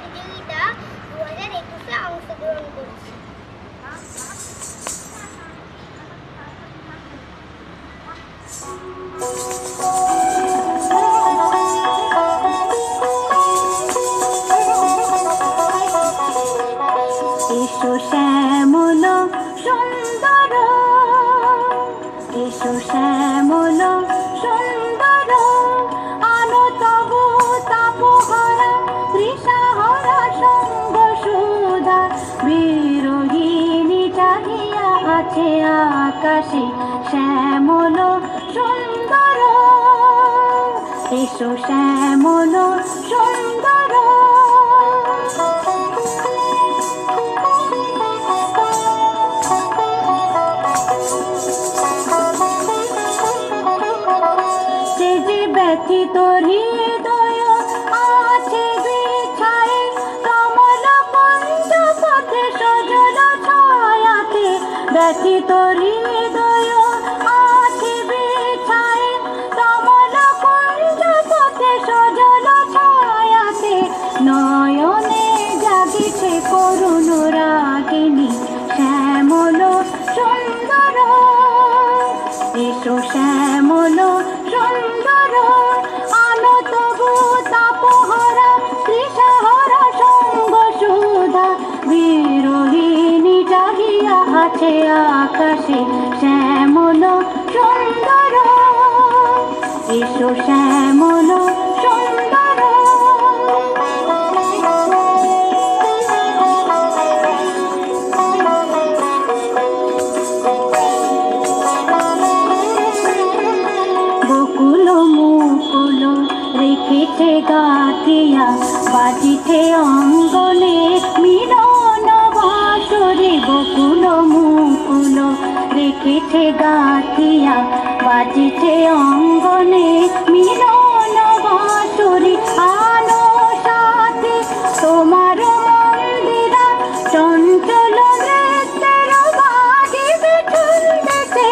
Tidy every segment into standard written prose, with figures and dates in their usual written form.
প্রতিযোগিতা 2021-এ অংশগ্রহণ করছি। এসো শ্যামল সুন্দর, এসো শ্যামল সুন্দর, আলো তবু তাপহারা তৃষাহারা সঙ্গ সুধা, বিরোহিণী চাহিয়া আছে আকাশে শ্যামল সুন্দর, এসো শ্যামল সুন্দর। ব্যথিত হৃদয় আছে বিছায়ে কমল কুঞ্জ পথে সজল ছায়াতে, ব্যথিত হৃদয় আছে বিছায়ে কমল কুঞ্জ পথে সজল ছায়াতে, নয়নে জাগিছে করুণ রাগিনী শ্যামল সুন্দর, এসো শ্যামল সুন্দর, আলো তবু তাপহারা তৃষাহারা সঙ্গ সুধা, বিরোহিণী চাহিয়া আছে আকাশে শ্যামল সুন্দর, এসো শ্যামল সুন্দর। বকুল মুকুল রেখেছে গাতিয়া, বাজিছে অঙ্গনে মিলন বাঁশরি, বকুল মুকুল রেখেছে গাতিয়া, বাজিছে অঙ্গনে মিলন বাঁশরি, আলো সাথে তোমার মন্দিরা চঞ্চল নৃত্যের বাজিবে ঝুলতেছে,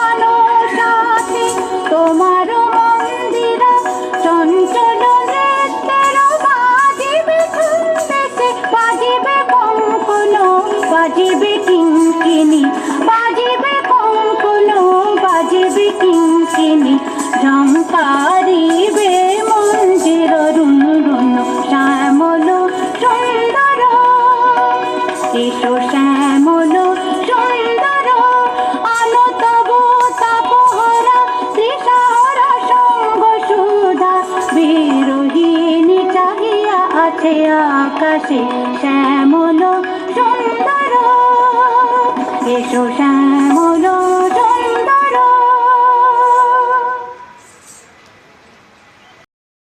আলো সাথে তোমার মন্দিরা চঞ্চল নৃত্যের বাজিবে ঝুলতেছে, বাজিবে কঙ্কণ বাজিবে কিঙ্কিণী, বাজিবে কঙ্কণ বাজিবে কিঙ্কিণী, ঝঙ্কারিবে মঞ্জির রুন রুন শ্যামল সুন্দর, এসো শ্যামল সুন্দর, আলো তবু তাপহারা তৃষাহারা সঙ্গ সুধা, বিরোহিণী চাহিয়া আছে আকাশে শ্যামল সুন্দর, এসো শ্যামল।